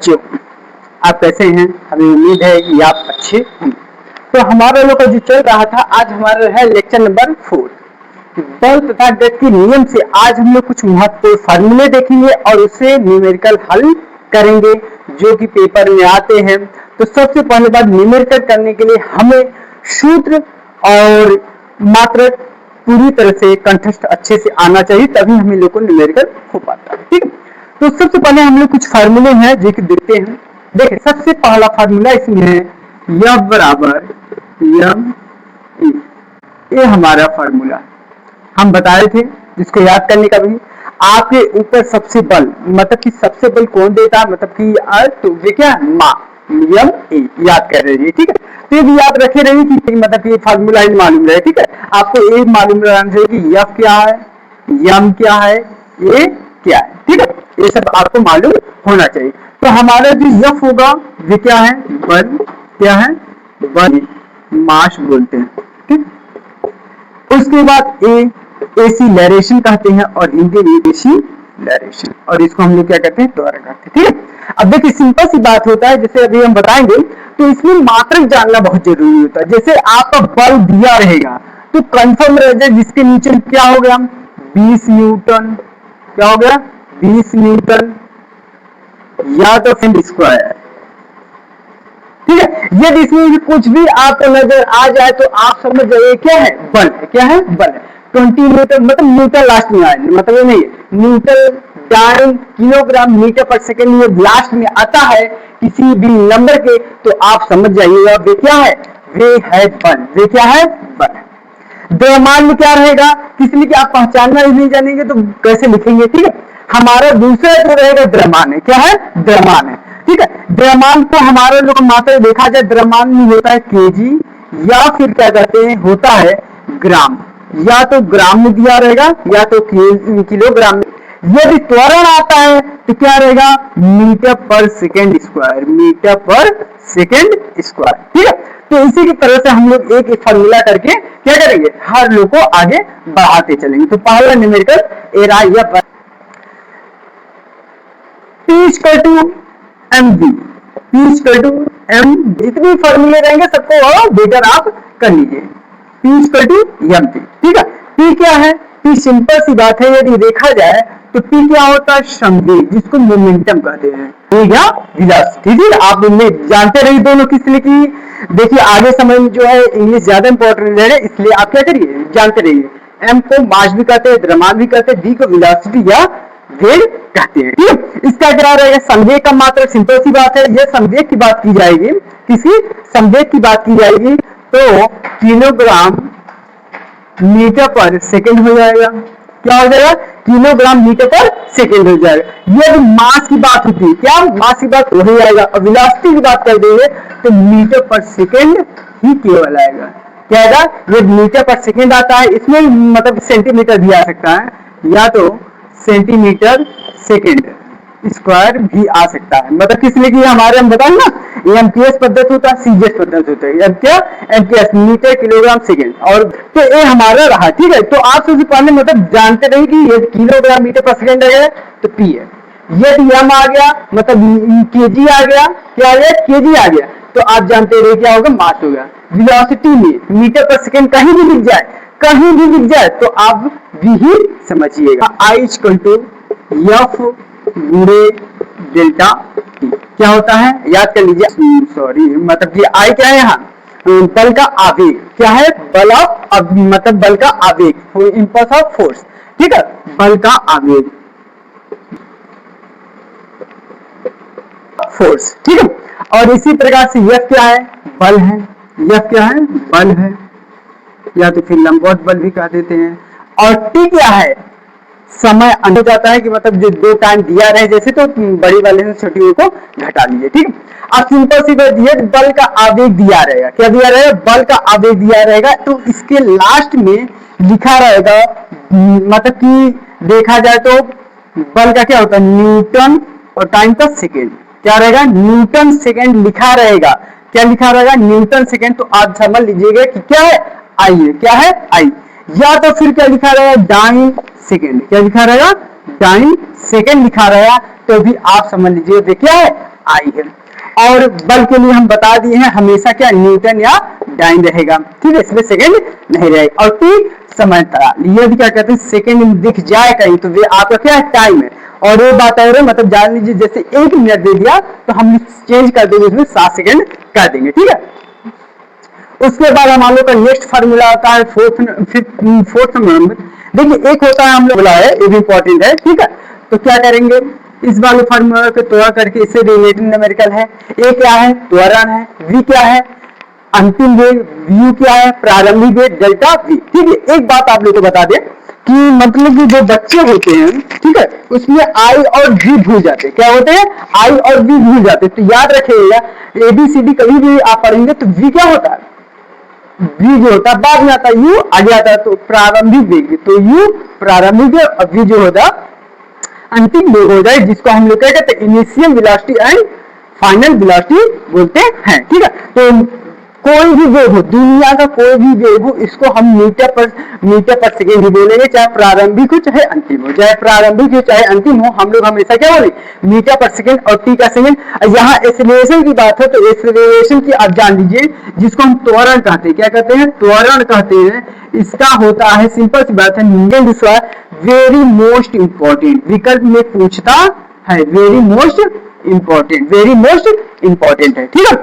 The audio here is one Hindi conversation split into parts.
बच्चों, आप कैसे हैं? हमें उम्मीद है कि आप अच्छे होंगे। तो हमारा लोग का जो चल रहा था, आज हमारा है लेक्चर नंबर 4, बल तथा गति के नियम से। आज हम लोग कुछ महत्वपूर्ण फार्मूले देखेंगे और उसे न्यूमेरिकल हल करेंगे जो कि पेपर में आते हैं। तो सबसे पहले बात, न्यूमेरिकल करने के लिए हमें सूत्र और मात्रक पूरी तरह से कंठस्थ अच्छे से आना चाहिए, तभी हमें लोग को न्यूमेरिकल हो पाता है। ठीक है, तो सबसे पहले हम लोग कुछ फार्मूले हैं जो कि देखते हैं। देखिए, सबसे पहला फार्मूला इसमें है F बराबर m, ये हमारा फार्मूला हम बताए थे, जिसको याद करने का भी। आपके ऊपर सबसे बल, मतलब कि सबसे बल कौन देता है, मतलब कि तो ये क्या माँ यम ए, याद कर रहे हैं। ठीक है, तो ये भी याद रखे रहिए कि मतलब ये फार्मूला ही मालूम रहे। ठीक है, आपको ये मालूम रहना चाहिए कि एफ क्या है, यम क्या है, ए क्या है। ठीक है, ये सब आपको मालूम होना चाहिए। तो हमारा जो एफ होगा ये क्या है, बल, क्या है, बल, मास बोलते हैं। ठीक, उसके बाद ए, एसिलरेशन कहते हैं और हिंदी में एसिलरेशन, और इसको हम लोग क्या कहते हैं, त्वरण कहते हैं। ठीक है, अब देखिए सिंपल सी बात होता है, जैसे अभी हम बताएंगे, तो इसमें मात्रक जानना बहुत जरूरी होता है। जैसे आपका बल दिया रहेगा तो कंफर्म रह जाए, जिसके नीचे क्या हो गया 20 न्यूटन, क्या हो गया 20 न्यूटन या तो फिर स्क्वायर। ठीक है, यदि इसमें कुछ भी आपको नजर आ जाए तो आप समझ जाइए क्या है, बल, क्या है, बल। 20 न्यूटन मतलब न्यूटन लास्ट में आए, मतलब ये नहीं है न्यूटन डाइन किलोग्राम मीटर पर सेकेंड, ये लास्ट में आता है किसी भी नंबर के, तो आप समझ जाइएगा वे क्या है, वे है बल, वे क्या है, बल। द्रव्यमान में क्या रहेगा, किसलिए कि आप पहचानना ही नहीं जानेंगे तो कैसे लिखेंगे। ठीक है, हमारा दूसरा जो रहेगा द्रव्यमान है, क्या है, द्रव्यमान है। ठीक है, द्रव्यमान को हमारे लोग मात्रा देखा जाए, द्रव्यमान में होता है केजी या फिर क्या कहते हैं, होता है ग्राम, या तो ग्राम में दिया रहेगा या तो किलोग्राम में। यदि त्वरण आता है तो क्या रहेगा, मीटर पर सेकेंड स्क्वायर, मीटर पर सेकेंड स्क्वायर। ठीक है, तो इसी की तरह से हम लोग एक एक फार्मूला करके क्या करेंगे, हर लोग को आगे बढ़ाते चलेंगे। तो पहला न्यूमेरिकल एरा या P=mv, P=m, जितने फार्मूले रहेंगे सबको बेटर आप कर लीजिए। P=mv। ठीक है, P क्या है, P सिंपल सी बात है, यदि देखा जाए तो P क्या होता है, संवेग, जिसको मोमेंटम कहते हैं, या वेलोसिटी। ठीक है, आप इनमें जानते रहिए दोनों किस लिए की, देखिए आगे समय में जो है इंग्लिश ज्यादा इंपॉर्टेंट है, इसलिए आप क्या करिए, जानते रहिए। M को मास भी कहते हैं, द्रव्यमान भी कहते हैं, V को वेलोसिटी या वेग कहते हैं। ठीक है, इसका क्या रहेगा, संवेग का मात्रक, सिंपल सी बात है, यह संवेग की बात की जाएगी, किसी संवेग की बात की जाएगी तो किलोग्राम मीटर पर सेकेंड हो जाएगा। क्या हो जाएगा, किलोग्राम मीटर पर सेकेंड हो जाएगा। यदि मास की बात होती है, क्या मास की बात हो जाएगा, और वेलोसिटी की बात कर देंगे तो मीटर पर सेकेंड ही केवल आएगा। क्या आएगा, ये मीटर पर सेकेंड आता है, इसमें मतलब सेंटीमीटर भी आ सकता है, या तो सेंटीमीटर सेकेंड स्क्वायर भी आ सकता है। मतलब किस लिए कि हमारे हम बताएं ना, एमपीएस पद्धति होता है, सीजीएस पद्धति होता है, क्या एमपीएस मीटर किलोग्राम सेकेंड, और तो ये हमारा रहा। ठीक है, तो आप सबसे पहले मतलब जानते रहिए कि ये किलोग्राम मीटर पर सेकेंड है तो पी है, यदि एम आ गया मतलब केजी आ गया, क्या आ गया, केजी आ गया, तो आप जानते रहिए क्या होगा, मास होगा। वेलोसिटी में मीटर पर सेकेंड कहीं भी दिख जाए, कहीं भी दिख जाए तो आप भी ही समझिएगा। I=F गुणे डेल्टा टी क्या होता है, याद कर लीजिए, सॉरी मतलब ये आई क्या है, यहाँ बल का आवेग, क्या है, बल ऑफ मतलब बल का आवेग, इंपल्स ऑफ फोर्स। ठीक है, बल का आवेग, फोर्स। ठीक है, और इसी प्रकार से यह क्या है, बल है, यह क्या है, बल है, या तो फिर लंबवत बल भी कह देते हैं। और टी क्या है, समय अंदर जाता है कि मतलब जो दो टाइम दिया रहे जैसे, तो बड़ी वाले से छोटी को घटा लीजिए। ठीक है, अब सिंपल सी बात, ये बल का आवेग दिया रहेगा, क्या दिया रहेगा, बल का आवेग दिया रहेगा, तो इसके लास्ट में लिखा रहेगा, मतलब कि देखा जाए तो बल का क्या होता है, न्यूटन, और टाइम का सेकेंड, क्या रहेगा, न्यूटन सेकेंड लिखा रहेगा। क्या लिखा रहेगा, न्यूटन सेकेंड। तो आप समझ लीजिएगा कि क्या है, आई है, क्या है, आई। या तो फिर क्या लिखा रहेगा, डाइन सेकेंड, क्या लिखा रहेगा, डाइन सेकेंड लिखा रहेगा, तो भी आप समझ लीजिए क्या है, आई है। और बल के लिए हम बता दिए हैं हमेशा क्या न्यूटन या डाइन रहेगा, ठीक है, इसमें सेकंड नहीं रहेगा। और टी समांतराल, यदि क्या कहते हैं सेकंड दिख जाए कहीं तो वे आपका क्या है टाइम है। और ये बात है मतलब जान लीजिए जैसे 1 मिनट दे दिया तो हम चेंज कर देंगे इसमें 7 सेकंड कर देंगे, ठीक है। उसके बाद हम लोग का नेक्स्ट फार्मूला आता है फोर्थ नंबर। देखिए एक होता है हम लोग बोला है, ये भी इंपॉर्टेंट है, ठीक है। तो क्या करेंगे इस वाले फार्मूला को तोड़ा करके इससे रिलेटेड न्यूमेरिकल है। ए क्या है त्वरण है, वी क्या है अंतिम वेग, यू क्या है प्रारंभिक वेग, डेल्टा वी, ठीक है। एक बात आप लोग को बता दें कि मतलब कि जो बच्चे होते हैं, ठीक है, उसमें आई और वी भूल जाते हैं। क्या होते हैं आई और वी भूल जाते हैं। तो याद रखिएगा एबीसीडी कभी भी आप पढ़ेंगे तो वी क्या होता है, वी जो होता है बाद में आता है, यू आगे आता है। तो प्रारंभिक वेग, तो यू प्रारंभिक वेग और वी जो होता अंतिम वेग हो जाए, जिसको हम लोग क्या कहते हैं initial velocity and final velocity बोलते हैं, ठीक है। तो कोई भी वेग हो, दुनिया का कोई भी वेग हो, इसको हम मीटर पर सेकेंड ही बोलेंगे, चाहे प्रारंभिक हो चाहे अंतिम हो, चाहे प्रारंभिक हो चाहे अंतिम हो, हम लोग हमेशा क्या बोलेंगे मीटर पर सेकेंड और टी का सेकेंड। यहाँ एक्सेलरेशन की बात है तो एक्सेलरेशन की आप जान लीजिए जिसको हम त्वरण कहते हैं, क्या कहते हैं त्वरण कहते हैं। इसका होता है सिंपल सी बात है वेरी मोस्ट इंपॉर्टेंट, विकल्प में पूछता है वेरी मोस्ट इंपॉर्टेंट है, ठीक है।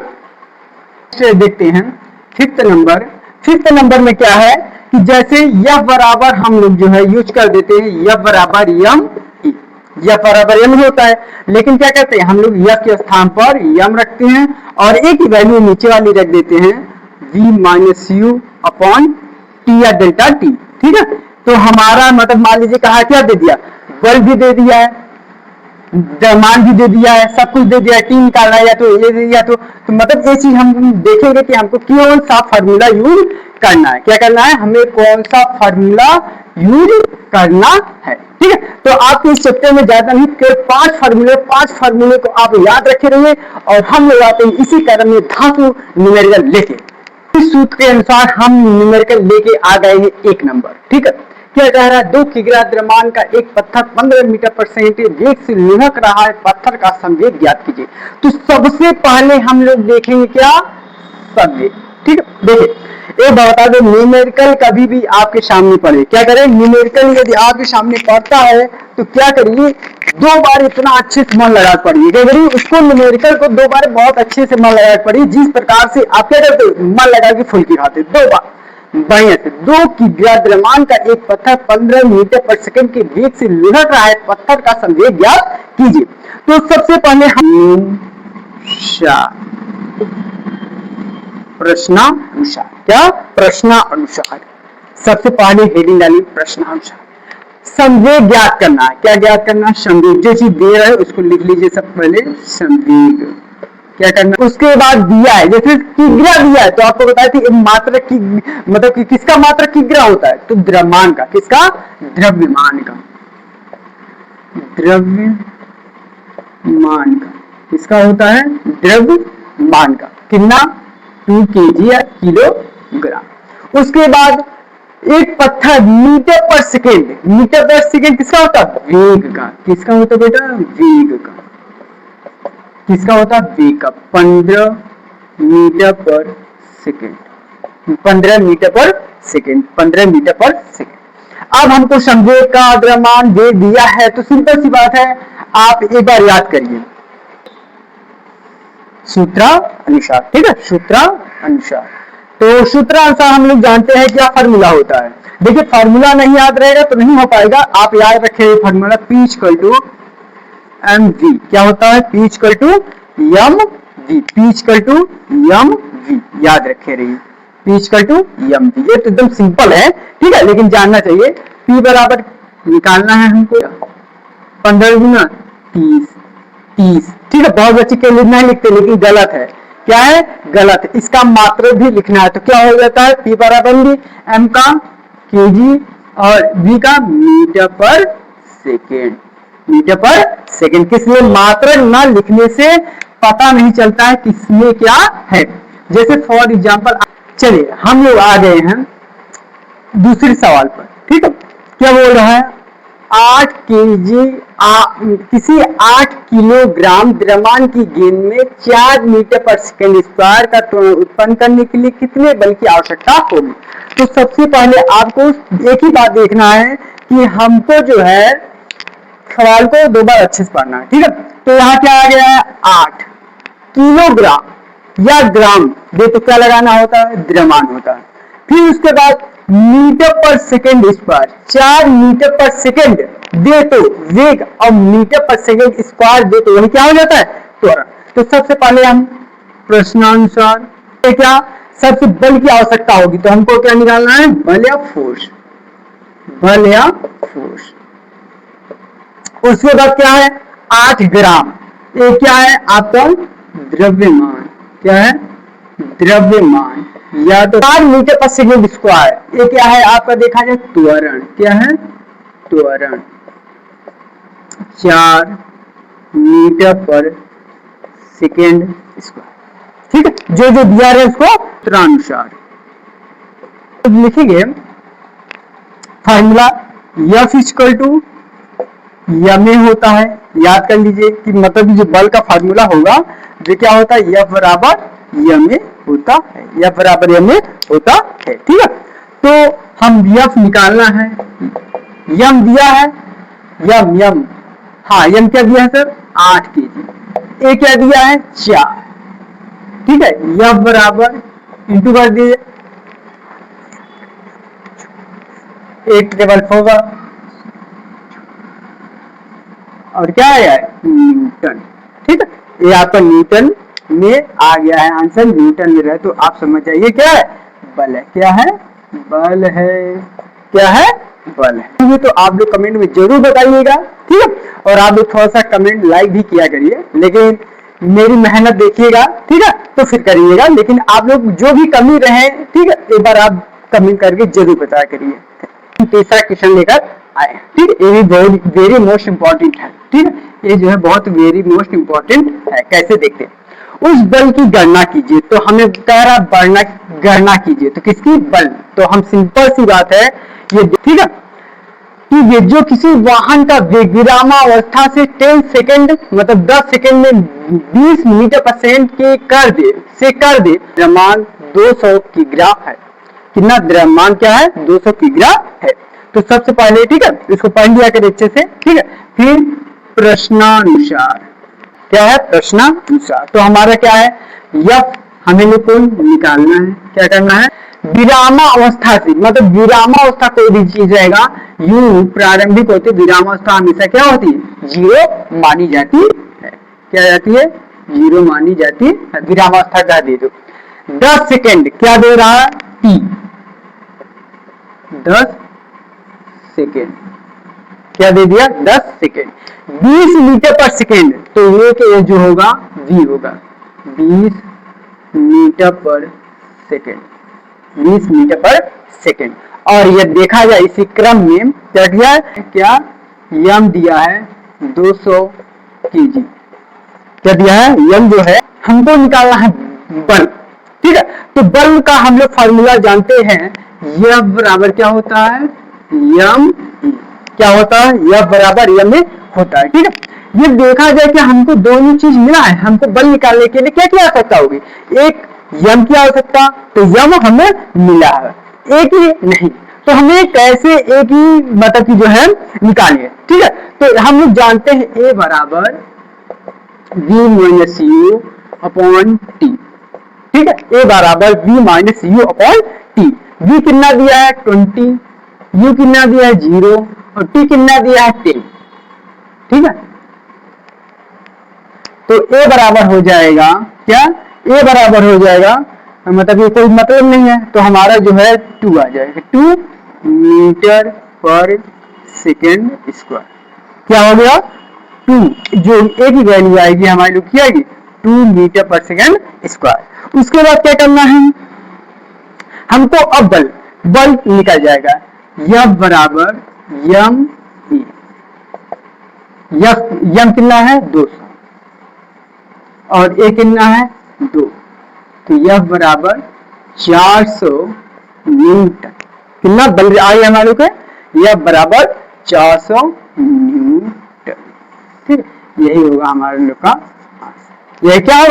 देखते हैं फिफ्थ नंबर में क्या है कि जैसे यह बराबर हम लोग जो है यूज कर देते हैं यह बराबर यम ई, यह बराबर यम होता है, लेकिन क्या कहते हैं हम लोग यह के स्थान पर यम रखते हैं और एक ही वैल्यू नीचे वाली रख देते हैं v minus you upon T या डेल्टा टी, ठीक है। तो हमारा मतलब मान लीजिए कहा क्या दे दिया बल भी दे दिया है, द्रव्यमान भी दे दिया है, सब कुछ दे दिया है, टी निकालना है या तो ये दे दिया तो मतलब ये चीज हम देखेंगे कि हमको कौन सा फार्मूला यूज करना है, क्या करना है हमें कौन सा फार्मूला यूज करना है, ठीक है। तो आपके इस चैप्टर में ज्यादा नहीं केवल 5 फार्मूले को आप याद रखे रहिए और हम लोग आते हैं इसी क्रम में धातु न्यूमेरिकल लेके। इस सूत्र के अनुसार हम न्यूमेरिकल लेके आ गए हैं 1 नंबर, ठीक है। क्या कह रहा है 2 किग्रा द्रव्यमान का एक पत्थर 15 मीटर पर सेकेंड वेग से लुढ़क रहा है, पत्थर का संवेग ज्ञात कीजिए। तो सबसे पहले हम लोग देखेंगे क्या संवेग, ठीक है। देखिए एक बता दो न्यूमेरिकल कभी भी आपके सामने पड़े क्या करें न्यूमेरिकल यदि आपके सामने पड़ता है तो क्या करिए 2 बार इतना अच्छे से मन लगा पढ़िए, क्या करिए उसको न्यूमेरिकल को 2 बार बहुत अच्छे से मन लगा पढ़िए, जिस प्रकार से आप क्या करते मन लगा के फुल्की खाते 2 बार बढ़िया से। 2 किग्रा द्रव्यमान का एक पत्थर 15 मीटर पर सेकंड के वेग से लुढ़क रहा है, पत्थर का संवेग ज्ञात कीजिए। तो सबसे पहले हम प्रश्नानुसार, क्या प्रश्नानुसार सबसे पहले हेडिंग डाली प्रश्नानुसार। संवेग ज्ञात करना है, क्या ज्ञात करना संवेग, जो चीज दे रहा है उसको लिख लीजिए सबसे पहले संवेग क्या करना। उसके बाद दिया है जैसे किग्रा दिया है तो आपको बताया थी मात्रक की मतलब कि किसका मात्रक किग्रा होता है तो द्रव्यमान का, किसका द्रव्यमान का, द्रव्यमान का किसका होता है द्रव्यमान का, कितना 2 kg या किलोग्राम। उसके बाद एक पत्थर मीटर पर सेकेंड किसका होता है वेग का, किसका होता है बेटा वेग का, किसका होता है वेग का 15 मीटर पर सेकेंड, 15 मीटर पर सेकेंड। अब हमको संवेग का द्रव्यमान वेग दिया है तो सिंपल सी बात है आप एक बार याद करिए सूत्रानुसार, ठीक है सूत्रानुसार। तो सूत्रानुसार हम लोग जानते हैं क्या फार्मूला होता है। देखिए फार्मूला नहीं याद रहेगा तो नहीं हो पाएगा, आप याद रखें formula P equal to mv, क्या होता है P equal to mv, P equal to mv याद रखे रहिए P इक्वल टू mv। ये तो एकदम सिंपल है, ठीक है, लेकिन जानना चाहिए P बराबर निकालना है हमको 15 गुना 30, ठीक है। बहुत बच्चे के लिए नहीं लिखते लेकिन गलत है, क्या है गलत है, इसका मात्रक भी लिखना है। तो क्या हो जाता है P बराबर m का kg और v का मीटर पर सेकेंड। किसमें मात्रक ना लिखने से पता नहीं चलता है किसमें क्या है। जैसे फॉर एग्जांपल चलिए हम लोग आ गए हैं दूसरे सवाल पर, ठीक है। क्या बोल रहा है 8 केजी किसी 8 किलोग्राम द्रव्यमान की गेंद में 4 मीटर पर सेकेंड स्क्वायर का त्वरण उत्पन्न करने के लिए कितने बल की आवश्यकता होगी। तो सबसे पहले आपको एक ही बात देखना है कि हमको जो है सवाल को दो बार अच्छे से पढ़ना है, ठीक है। तो यहाँ क्या आ गया है 8 किलोग्राम या ग्राम दे तो क्या लगाना होता है, द्रव्यमान होता है। फिर उसके बाद मीटर पर सेकेंड स्क्वायर, 4 मीटर पर सेकेंड दे तो वेग, और मीटर पर सेकेंड स्क्वायर दे तो वही क्या हो जाता है, त्वरण। तो सबसे पहले हम प्रश्नानुसार क्या सबसे बल की आवश्यकता होगी, तो हमको क्या निकालना है, बल या फोर्स, बल या फोर्स। उसके बाद क्या है 8 ग्राम, ये क्या है आपका द्रव्यमान, क्या है द्रव्यमान, या तो 4 मीटर पर सेकेंड स्क्वायर, ये क्या है आपका देखा जाए त्वरण, क्या है त्वरण, 4 मीटर पर सेकेंड स्क्वायर, ठीक है। जो जो दिया है उसको सूत्रानुसार तो लिखेंगे फार्मूला F इक्वल टू यम में होता है, याद कर लीजिए कि मतलब जो बल का फार्मूला होगा जो क्या होता है F बराबर यम में होता है, F बराबर यम में होता है, ठीक है। तो हम F निकालना है, यम दिया है, यम हाँ यम क्या दिया है सर 8 केजी, ए क्या दिया है 4, ठीक है। F बराबर इंटू कर दीजिए 8 टेबल होगा और क्या आया है न्यूटन, ठीक है। ये आपका न्यूटन में आ गया है आंसर, न्यूटन में रहे तो आप समझ जाइए क्या है बल है, क्या है बल है, क्या है बल है। तो आप लोग कमेंट में जरूर बताइएगा, ठीक है। और आप लोग थोड़ा सा कमेंट लाइक भी किया करिए, लेकिन मेरी मेहनत देखिएगा, ठीक है, तो फिर करिएगा। लेकिन आप लोग जो भी कमी रहे, ठीक है, एक बार आप कमेंट करके जरूर बताया करिए। तीसरा क्वेश्चन लेकर आए, ठीक है, ये भी वेरी मोस्ट इंपॉर्टेंट है, ठीक है। ये जो है बहुत वेरी मोस्ट इंपॉर्टेंट है। कैसे देखते हैं, उस बल की गणना कीजिए, तो हमें कह रहा गणना कीजिए, तो किसकी बल, तो हम सिंपल सी बात है ये, ठीक है, कि ये जो किसी वाहन का वेग विरामावस्था से 10 सेकेंड मतलब 10 सेकेंड में 20 मीटर पर सेकेंड के कर दे द्रव्यमान 200 किग्रा है। कितना द्रव्यमान क्या है 200 किग्रा है। तो सबसे पहले, ठीक है, इसको पढ़ लिया करें अच्छे से, ठीक है। फिर प्रश्नानुसार, क्या है प्रश्नानुसार, तो हमारा क्या है यफ हमें लोग को निकालना है, क्या करना है विरामावस्था से, मतलब विरामावस्था कोई भी चीज रहेगा यू प्रारंभिक होती है, विरामावस्था हमेशा क्या होती है जीरो मानी जाती है, क्या जाती है जीरो मानी जाती है। विरामावस्था क्या दे दो 10 सेकेंड, क्या दे रहा है टी 10 सेकेंड, क्या दे दिया 10 सेकेंड। 20 मीटर पर सेकेंड, तो ये जो होगा v होगा 20 मीटर पर सेकेंड, 20 मीटर पर सेकेंड। और ये देखा जाए इसी क्रम में क्या दिया है, क्या यम दिया है 200 केजी, क्या दिया है यम जो है हमको निकालना है बल, ठीक है। तो बल का हम लोग फॉर्मूला जानते हैं, यह बराबर क्या होता है यम, क्या होता है यह बराबर यम में होता है, ठीक है। ये देखा जाए कि हमको दोनों चीज मिला है, हमको बल निकालने के लिए क्या क्या आवश्यकता होगी, एक यम की आवश्यकता, तो यम हमें मिला है, एक ही नहीं, तो हमें कैसे एक ही मतलब की जो है निकालिए, ठीक है। तो हम लोग जानते हैं ए बराबर v minus you upon T, ठीक है, ए बराबर v minus you upon T. v कितना दिया है 20, u कितना दिया है 0 और t कितना दिया है 10, ठीक है। तो a बराबर हो जाएगा क्या, a बराबर हो जाएगा मतलब ये कोई मतलब नहीं है, तो हमारा जो है 2 आ जाएगा, 2 मीटर पर सेकेंड स्क्वायर, क्या हो गया 2, जो एक ही वैल्यू आएगी हमारी लोग की आएगी 2 मीटर पर सेकेंड स्क्वायर। उसके बाद क्या करना है हमको, अब बल निकल जाएगा, यम बराबर यम ई, यम कितना है 200 और ए कितना है 2, तो यह बराबर 400 न्यूटन। कितना बल आई हमारे को, यह बराबर 400 न्यूटन। ठीक, यही होगा हमारे लोग का, यही क्या होगा